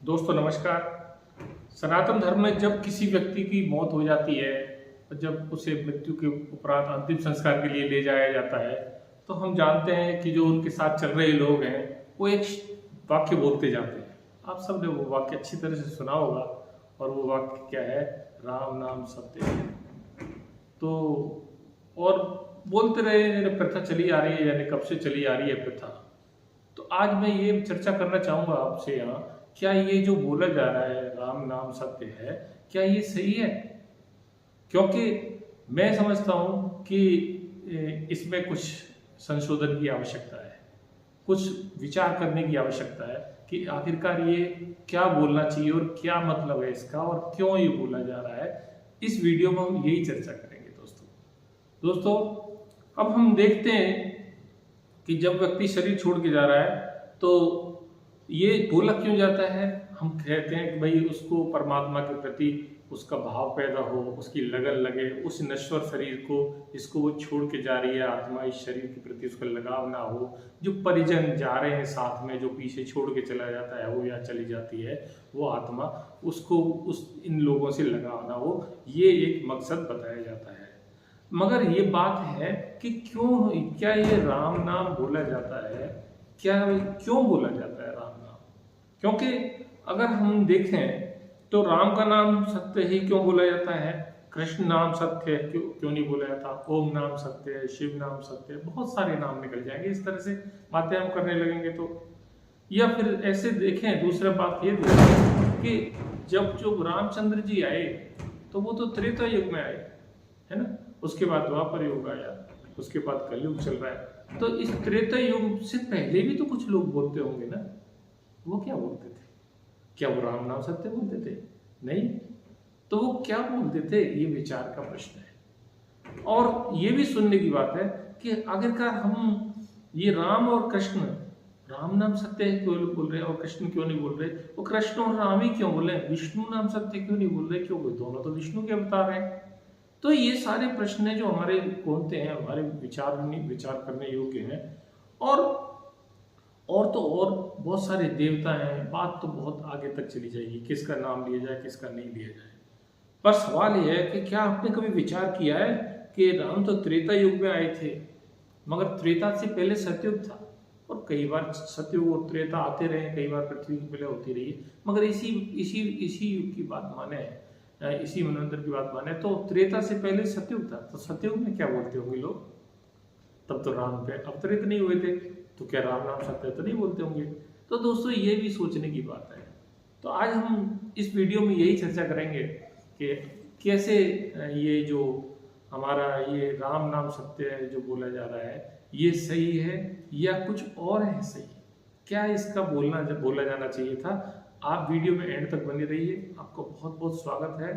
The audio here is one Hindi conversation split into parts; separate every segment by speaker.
Speaker 1: दोस्तों नमस्कार। सनातन धर्म में जब किसी व्यक्ति की मौत हो जाती है और जब उसे मृत्यु के उपरांत अंतिम संस्कार के लिए ले जाया जाता है, तो हम जानते हैं कि जो उनके साथ चल रहे लोग हैं वो एक वाक्य बोलते जाते हैं। आप सब ने वो वाक्य अच्छी तरह से सुना होगा और वो वाक्य क्या है? राम नाम सत्य है। तो और बोलते रहे, यानी प्रथा चली आ रही है, यानी कब से चली आ रही है प्रथा। तो आज मैं ये चर्चा करना चाहूंगा आपसे यहाँ, क्या ये जो बोला जा रहा है राम नाम सत्य है, क्या ये सही है? क्योंकि मैं समझता हूँ कि इसमें कुछ संशोधन की आवश्यकता है, कुछ विचार करने की आवश्यकता है कि आखिरकार ये क्या बोलना चाहिए और क्या मतलब है इसका और क्यों ये बोला जा रहा है। इस वीडियो में हम यही चर्चा करेंगे दोस्तों। अब हम देखते हैं कि जब व्यक्ति शरीर छोड़ के जा रहा है तो ये बोला क्यों जाता है? हम कहते हैं कि भाई उसको परमात्मा के प्रति उसका भाव पैदा हो, उसकी लगन लगे, उस नश्वर शरीर को जिसको वो छोड़ के जा रही है, आत्मा इस शरीर के प्रति उसका लगाव ना हो। जो परिजन जा रहे हैं साथ में, जो पीछे छोड़ के चला जाता है वो या चली जाती है वो आत्मा, उसको उस इन लोगों से लगाव ना हो, ये एक मकसद बताया जाता है। मगर ये बात है कि क्या ये राम नाम बोला जाता है? क्यों बोला जाता है राम नाम? क्योंकि अगर हम देखें तो राम का नाम सत्य ही क्यों बोला जाता है? कृष्ण नाम सत्य है क्यों नहीं बोला जाता? ओम नाम सत्य है, शिव नाम सत्य है, बहुत सारे नाम निकल जाएंगे इस तरह से बातें हम करने लगेंगे तो। या फिर ऐसे देखें, दूसरा बात ये देखें कि जब रामचंद्र जी आए तो वो तो त्रेता युग में आए, है ना। उसके बाद द्वापर युग आया, उसके बाद कलयुग चल रहा है। तो इस त्रेता युग से पहले भी तो कुछ लोग बोलते होंगे ना। वो क्या बोलते थे? क्या वो राम नाम सत्य बोलते थे? नहीं। तो वो क्या बोलते थे, ये विचार का प्रश्न है। और ये भी सुनने की बात है कि आखिरकार हम ये राम और कृष्ण, राम नाम सत्य है क्यों बोल रहे हैं और कृष्ण क्यों नहीं बोल रहे? वो कृष्ण और राम ही क्यों बोल रहे हैं? विष्णु नाम सत्य क्यों नहीं बोल रहे? क्यों? दोनों तो विष्णु के अवतार हैं। तो ये सारे प्रश्न है जो हमारे होते हैं, हमारे विचार करने योग्य हैं। और तो और बहुत सारे देवता हैं, बात तो बहुत आगे तक चली जाएगी, किसका नाम लिया जाए किसका नहीं लिया जाए। पर सवाल यह है कि क्या आपने कभी विचार किया है कि राम तो त्रेता युग में आए थे, मगर त्रेता से पहले सतयुग था और कई बार सतयुग और त्रेता आते रहे, कई बार पृथ्वी की पहले होती रही, मगर इसी युग की बात माने, इसी मनवंतर की बात माने तो त्रेता से पहले सतयुग था। तो सतयुग में क्या बोलते होंगे लोग? तब तो राम पे अवतरित नहीं हुए थे, तो क्या राम नाम सत्य तो नहीं बोलते होंगे? तो दोस्तों ये भी सोचने की बात है। तो आज हम इस वीडियो में यही चर्चा करेंगे कि कैसे ये जो हमारा ये राम नाम सत्य है जो बोला जा रहा है, ये सही है या कुछ और है सही? क्या इसका बोला जाना चाहिए था? आप वीडियो में एंड तक बने रहिए। आपको बहुत बहुत स्वागत है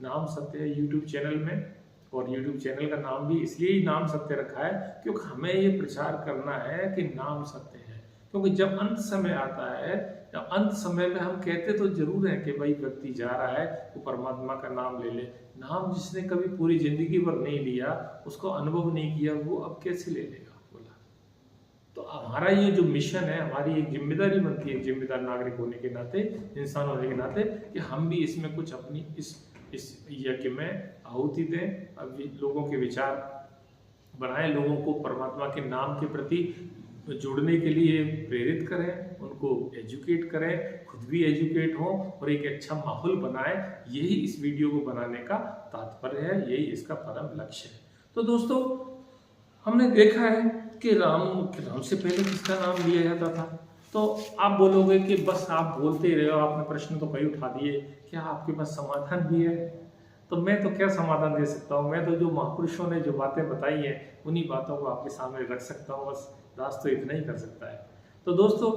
Speaker 1: नाम सत्य है यूट्यूब चैनल में। और यूट्यूब चैनल का नाम भी इसलिए ही नाम सत्य रखा है क्योंकि हमें ये प्रचार करना है कि नाम सत्य है। क्योंकि जब अंत समय आता है, जब अंत समय में हम कहते तो जरूर है कि भाई व्यक्ति जा रहा है वो परमात्मा का नाम ले ले। नाम जिसने कभी पूरी जिंदगी भर नहीं लिया, उसको अनुभव नहीं किया, वो अब कैसे ले लेगा? बोला। तो हमारा ये जो मिशन है, हमारी एक जिम्मेदारी बनती है, जिम्मेदार नागरिक होने के नाते, इंसान होने के नाते, कि हम भी इसमें कुछ अपनी इस यज्ञ में आहुति दें, लोगों के विचार बनाएं, लोगों को परमात्मा के नाम के प्रति जुड़ने के लिए प्रेरित करें, उनको एजुकेट करें, खुद भी एजुकेट हों और एक अच्छा माहौल बनाएं। यही इस वीडियो को बनाने का तात्पर्य है, यही इसका परम लक्ष्य है। तो दोस्तों, हमने देखा है कि राम से पहले किसका नाम लिया जाता था। तो आप बोलोगे कि बस आप बोलते ही रहे हो, आपने प्रश्न तो कई उठा दिए, क्या आपके पास समाधान भी है? तो मैं तो क्या समाधान दे सकता हूँ? मैं तो जो महापुरुषों ने जो बातें बताई हैं उन्हीं बातों को आपके सामने रख सकता हूँ, बस दास तो इतना ही कर सकता है। तो दोस्तों,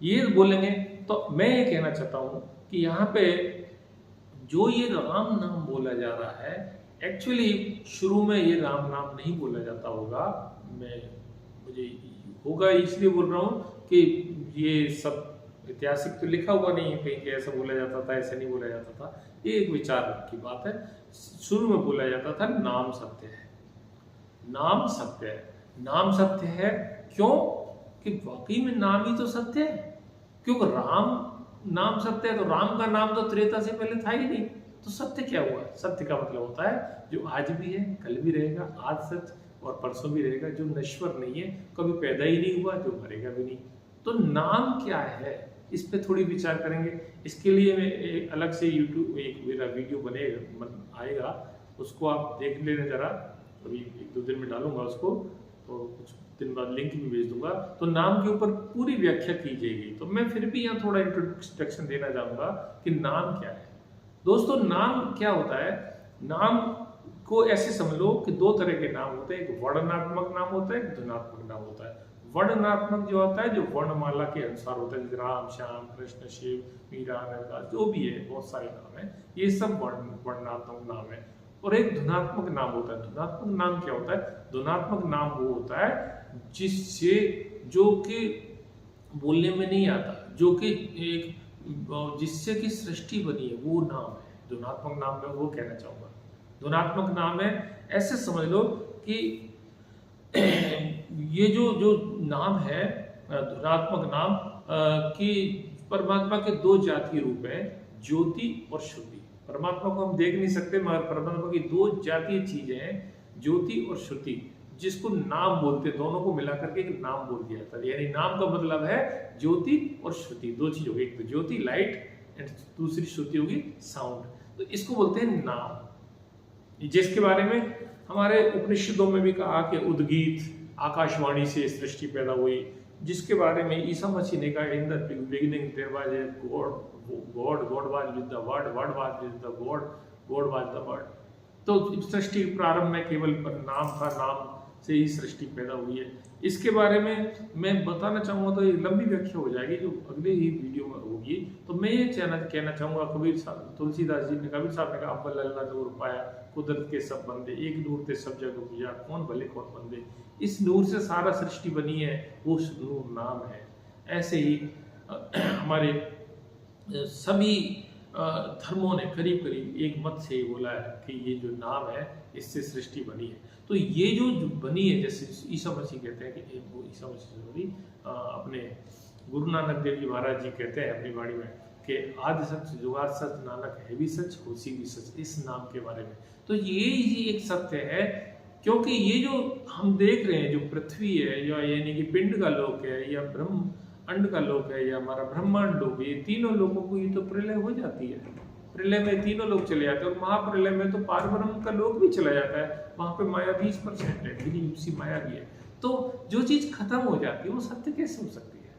Speaker 1: ये बोलेंगे तो मैं ये कहना चाहता हूँ कि यहाँ पे जो ये राम नाम बोला जा रहा है, एक्चुअली शुरू में ये राम नाम नहीं बोला जाता होगा। मुझे होगा इसलिए बोल रहा हूँ कि ये सब ऐतिहासिक तो लिखा हुआ नहीं है कहीं कि ऐसा बोला जाता था, ऐसा नहीं बोला जाता था। ये एक विचार की बात है। शुरू में बोला जाता था नाम सत्य है, नाम सत्य है। नाम सत्य है क्यों? कि वाकई में नाम ही तो सत्य है। क्योंकि राम नाम सत्य है तो राम का नाम तो त्रेता से पहले था ही नहीं, तो सत्य क्या हुआ? सत्य का मतलब होता है जो आज भी है, कल भी रहेगा, आज सच और परसों भी रहेगा, जो नश्वर नहीं है, कभी पैदा ही नहीं हुआ, जो मरेगा भी नहीं। तो नाम क्या है, इस पे थोड़ी विचार करेंगे। इसके लिए मैं एक अलग से यूट्यूब एक मेरा वीडियो बनेगा आएगा, उसको आप देख लेना जरा, अभी 1-2 दिन में डालूंगा उसको, तो कुछ दिन बाद लिंक भी भेज दूंगा। तो नाम के ऊपर पूरी व्याख्या की जाएगी। तो मैं फिर भी यहाँ थोड़ा इंट्रोडक्शन देना चाहूंगा कि नाम क्या है। दोस्तों नाम क्या होता है? नाम को ऐसे समझ लो कि 2 तरह के नाम होते हैं, एक वर्णनात्मक नाम होता है, एक धनात्मक नाम होता है। वर्णनात्मक जो होता है जो वर्णमाला के अनुसार होता है, जैसे राम, श्याम, कृष्ण, शिव, मीरा, रविदास, जो भी है, बहुत सारे नाम है, ये सब वर्णनात्मक नाम है। और एक धनात्मक नाम होता है। धनात्मक नाम क्या होता है? धनात्मक नाम वो होता है जिससे जो कि बोलने में नहीं आता, जो कि एक जिससे कि सृष्टि बनी है, वो नाम है धनात्मक नाम। में वो कहना चाहूंगा धनात्मक नाम है, ऐसे समझ लो कि ये जो जो नाम है धनात्मक नाम कि परमात्मा के 2 जातीय रूप हैं, ज्योति और श्रुति। परमात्मा को हम देख नहीं सकते, मगर परमात्मा की 2 जातीय चीजें हैं, ज्योति और श्रुति, जिसको नाम बोलते हैं। दोनों को मिलाकर के एक नाम बोल दिया जाता है। यानी नाम का मतलब है ज्योति और श्रुति, 2 चीज होगी, एक तो ज्योति लाइट एंड दूसरी श्रुति होगी साउंड। तो इसको बोलते हैं नाम, जिसके बारे में हमारे उपनिषदों में भी कहा कि उद्गीत, आकाशवाणी से सृष्टि पैदा हुई, जिसके बारे में ईसा मसीह ने कहा in the beginning there was a God, God was with the word, word was with the God, God was the word. तो सृष्टि प्रारंभ में केवल नाम था, नाम से ही सृष्टि पैदा हुई है। इसके बारे में मैं बताना चाहूंगा तो ये लंबी व्याख्या हो जाएगी, जो अगले ही वीडियो में होगी। तो मैं ये कहना चाहूंगा, कबीर साहब, तुलसीदास जी ने, कबीर साहब ने कहा, अव्वल अल्लाह नूर पाया, कुदरत के सब बंदे, एक नूर ते सब जग उपजा, कौन भले कौन बंदे। इस नूर से सारा सृष्टि बनी है, वो नूर नाम है। ऐसे ही हमारे सभी धर्मों ने करीब करीब एक मत से बोला है कि ये जो नाम है, इससे सृष्टि बनी है। तो ये जो बनी है, जैसे ईसा मसीह कहते हैं कि वो ईसा मसीह अपने गुरु नानक देव जी महाराज जी कहते हैं अपनी वाणी में कि आदि सच, जुगाद सच, नानक है भी सच, होसी भी सच, इस नाम के बारे में। तो ये ही एक सत्य है, क्योंकि ये जो हम देख रहे हैं, जो पृथ्वी है, या यानी कि पिंड का लोक है, या ब्रह्म अंड का लोक है, या हमारा ब्रह्मांड लोक है, ये तीनों लोगों को ये तो प्रलय हो जाती है। प्रलय में तीनों लोग चले जाते हैं, और महाप्रलय में तो पार ब्रह्म का लोक भी चला जाता है, वहां पे माया 20% है, फिर उसी माया भी है। तो जो चीज खत्म हो जाती है वो सत्य कैसे हो सकती है?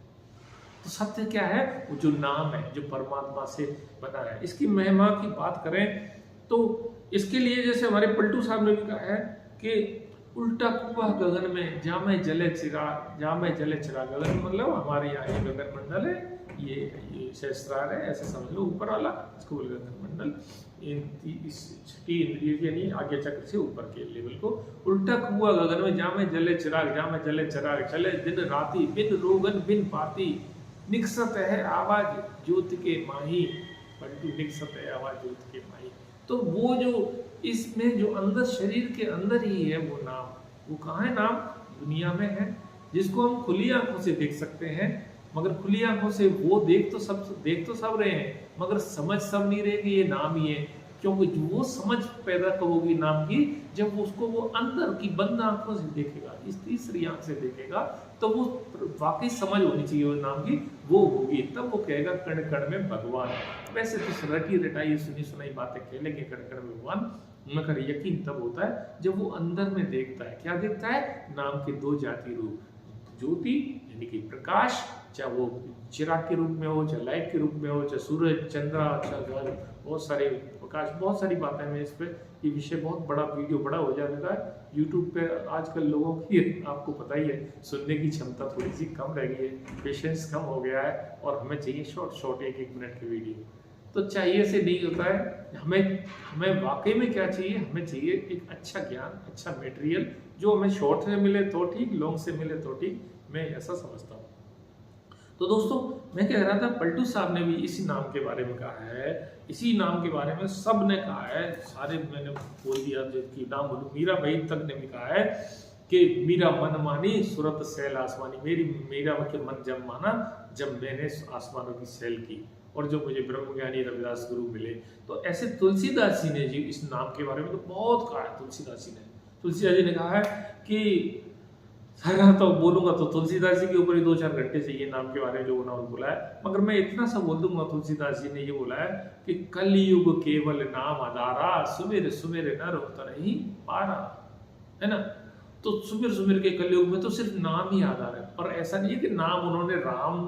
Speaker 1: तो सत्य क्या है? वो जो नाम है, जो परमात्मा से बना है। इसकी महिमा की बात करें तो इसके लिए जैसे हमारे पलटू साहब ने भी कहा है कि उल्टा कुआ गगन में जामे जले चिराग, जामे जले चिराग। गगन मतलब हमारे यहाँ ये गगन मंडल है, ये सहस्त्रार है, ऐसे समझ लो, ऊपर वाला, इसको बोल गगन मंडल। इस छठी इंद्रिय यानी आगे चक्र से ऊपर के लेवल को, उल्टा कुआ गगन में जामे जले चिराग, जामे जले चिराग, चले दिन राती, बिन रोगन बिन पाती, निकसत है आवाज ज्योति के माही। पलटू निकसत है आवाज ज्योति के माही। तो वो जो इसमें जो अंदर शरीर के अंदर ही है वो नाम, वो कहाँ है? नाम दुनिया में है, जिसको हम खुली आंखों से देख सकते हैं। मगर खुली आंखों से वो देख तो सब रहे हैं, मगर समझ सब नहीं रहे कि ये नाम ही है। क्योंकि वो समझ पैदा कब होगी नाम की? जब उसको वो अंदर की बंद आंखों से देखेगा, इस तीसरी आंख से देखेगा, तो वो वाकई समझ होनी चाहिए वो नाम की, वो होगी, तब वो कहेगा कण कण में भगवान। वैसे तो रटी रटाई सुनी सुनाई बातें कह लेंगे कण कण में भगवान, मगर यकीन तब होता है जब वो अंदर में देखता है। क्या देखता है? नाम के 2 जाति रूप, ज्योति यानी कि प्रकाश, चाहे वो चिराग के रूप में हो, चाहे लाइट के रूप में हो, चाहे सूरज, चंद्रा, चाहे बहुत सारे प्रकाश, बहुत सारी बातें हैं इस पे। ये विषय बहुत बड़ा, वीडियो बड़ा हो जाएगा। यूट्यूब पे आजकल लोगों की आपको पता ही है, सुनने की क्षमता थोड़ी सी कम रह गई है, पेशेंस कम हो गया है, और हमें चाहिए शॉर्ट 1-1 मिनट की वीडियो। तो चाहिए से नहीं होता है। हमें वाकई में क्या चाहिए? हमें चाहिए एक अच्छा ज्ञान, अच्छा मटेरियल, जो हमें शॉर्ट से मिले तो ठीक, लॉन्ग से मिले तो ठीक, मैं ऐसा समझता हूँ। तो दोस्तों मैं कह रहा था, पलटू साहब ने भी इसी नाम के बारे में कहा है, इसी नाम के बारे में सब ने कहा है, सारे मैंने बोल दिया जिसकी नाम बोलूं, मीरा भाई तक ने भी कहा है कि मीरा मन मानी सूरत सैल आसमानी। मेरा के मन जब माना जब मैंने आसमानों की सैल की, और जो मुझे ब्रह्मज्ञानी रविदास गुरु मिले। तो ऐसे तुलसीदास जी ने जी इस नाम के बारे में तो बहुत कहा है। तुलसीदास जी ने कहा है कि अगर तो बोलूंगा तो तुलसीदास जी के ऊपर ही 2-4 घंटे चाहिए नाम के बारे में जो उन्होंने बोला है, मगर मैं इतना सा बोल दूंगा। तुलसीदास जी ने ये बोला है कि कलयुग केवल नाम आधारा, सुमिर सुमिर नर उतर ही पारा, है ना। तो सुमिर सुमिर के कलयुग में तो सिर्फ नाम ही आधार है, पर ऐसा नहीं है कि नाम उन्होंने राम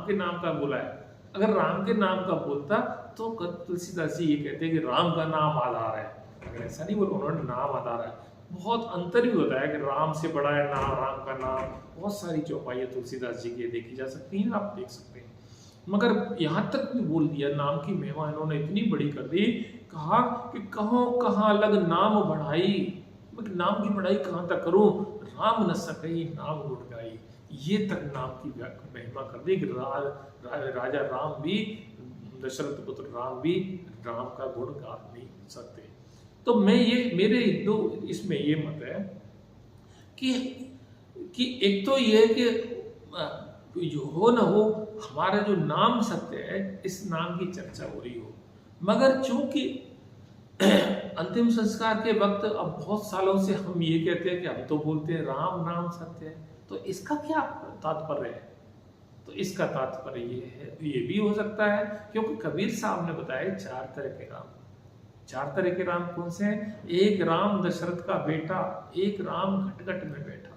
Speaker 1: के नाम का बोला है। अगर राम के नाम का बोलता तो तुलसीदास जी ये कहते हैं कि राम का नाम आधार है। अगर ऐसा नहीं बोला, उन्होंने नाम आधार है। बहुत अंतर भी होता है कि राम से बड़ा है नाम, राम का नाम। बहुत सारी चौपाइयाँ तुलसीदास जी की देखी जा सकती हैं, आप देख सकते हैं। मगर यहाँ तक भी बोल दिया, नाम की महिमा इन्होंने इतनी बड़ी कर दी, कहा कि कहो कहाँ लग नाम बढ़ाई। मैं नाम की बढ़ाई कहाँ तक करूं, राम न सकई नाम गुण गाई। ये तक नाम की महिमा कर दी कि राजा राम भी, दशरथ पुत्र राम भी राम का गुण गा नहीं सकते। तो मेरे दो इसमें ये मत है कि एक तो ये है कि जो हो न हो, हमारा जो नाम सत्य है, इस नाम की चर्चा हो रही हो। मगर चूंकि अंतिम संस्कार के वक्त अब बहुत सालों से हम ये कहते हैं कि हम तो बोलते हैं राम नाम सत्य है, तो इसका क्या तात्पर्य है? तो इसका तात्पर्य ये है, ये भी हो सकता है क्योंकि कबीर साहब ने बताया 4 तरह के राम। 4 तरह के राम कौन से हैं? एक राम दशरथ का बेटा, एक राम घट घट में बैठा।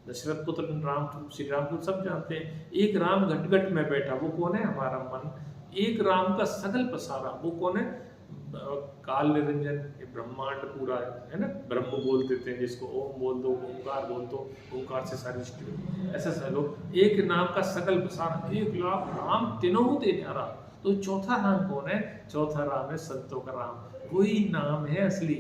Speaker 1: दशरथ पुत्र राम, श्री राम को सब जानते हैं। एक राम घट घट में बैठा, वो कौन है? हमारा मन। एक राम का सगल पसारा, वो कौन है? काल निरंजन, ब्रह्मांड पूरा है ना। ब्रह्म बोल देते हैं जिसको, ओम बोल दो, ओंकार बोल दो, ओंकार से सारी सृष्टि। ऐसा समझ लो, एक नाम का सकल पसारा, 1 लाख राम तीनों दे न्यारा। तो चौथा राम कौन है? चौथा राम है संतों का राम। वही नाम है असली।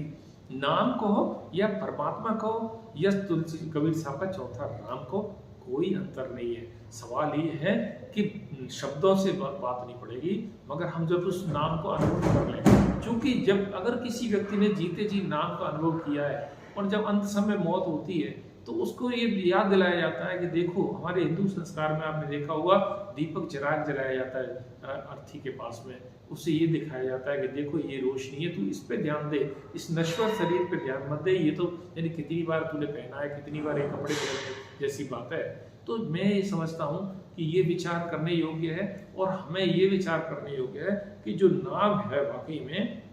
Speaker 1: नाम कहो या परमात्मा कहो या तुलसी कबीर साहब का चौथा राम को, कोई अंतर नहीं है। सवाल ये है कि शब्दों से बात नहीं पड़ेगी, मगर हम जब उस नाम को अनुभव कर लें। क्योंकि जब अगर किसी व्यक्ति ने जीते जी नाम का अनुभव किया है और जब अंत समय मौत होती है, तो उसको ये याद दिलाया जाता है कि देखो, हमारे हिंदू संस्कार में आपने देखा होगा, दीपक चिराग जलाया जाता है अर्थी के पास में। उससे ये दिखाया जाता है कि देखो ये रोशनी है, तू इस पे ध्यान दे, इस नश्वर शरीर पे ध्यान मत दे। ये तो यानी कितनी बार तूने पहना है, कितनी बार ये कपड़े पहने जैसी बात है। तो मैं ये समझता हूँ कि ये विचार करने योग्य है, और हमें ये विचार करने योग्य है कि जो नाम है वाकई में,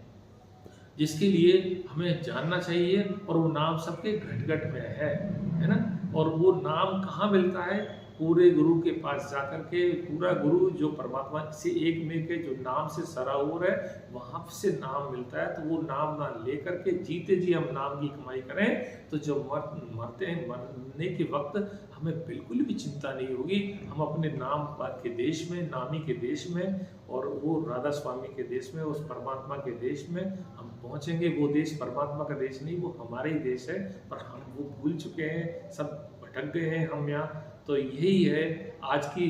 Speaker 1: जिसके लिए हमें जानना चाहिए, और वो नाम सबके घट घट में है ना। और वो नाम कहाँ मिलता है? पूरे गुरु के पास जाकर के। पूरा गुरु जो परमात्मा से एक में के जो नाम से सराहुर है, वहाँ से नाम मिलता है। तो वो नाम ना लेकर के जीते जी हम नाम की कमाई करें, तो जब मरते हैं, मरने के वक्त हमें बिल्कुल भी चिंता नहीं होगी। हम अपने नाम के देश में, नामी के देश में, और वो राधा स्वामी के देश में, उस परमात्मा के देश में हम पहुँचेंगे। वो देश परमात्मा का देश नहीं, वो हमारे ही देश है, पर हम वो भूल चुके हैं, सब भटक गए हैं हम यहाँ। तो यही है आज की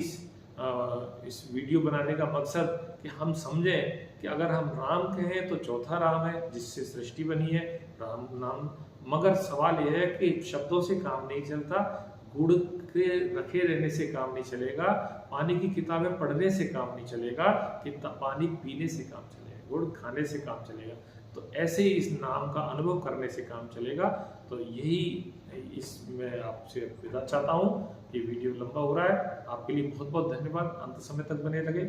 Speaker 1: इस वीडियो बनाने का मकसद, कि हम समझें कि अगर हम राम कहें तो चौथा राम है जिससे सृष्टि बनी है, राम नाम। मगर सवाल यह है कि शब्दों से काम नहीं चलता, गुड़ के रखे रहने से काम नहीं चलेगा, पानी की किताबें पढ़ने से काम नहीं चलेगा, कि पानी पीने से काम चलेगा, गुड़ खाने से काम चलेगा। तो ऐसे ही इस नाम का अनुभव करने से काम चलेगा। तो यही मैं आपसे विदा चाहता हूँ। ये वीडियो लंबा हो रहा है, आपके लिए बहुत बहुत धन्यवाद। अंत समय तक बने रहे।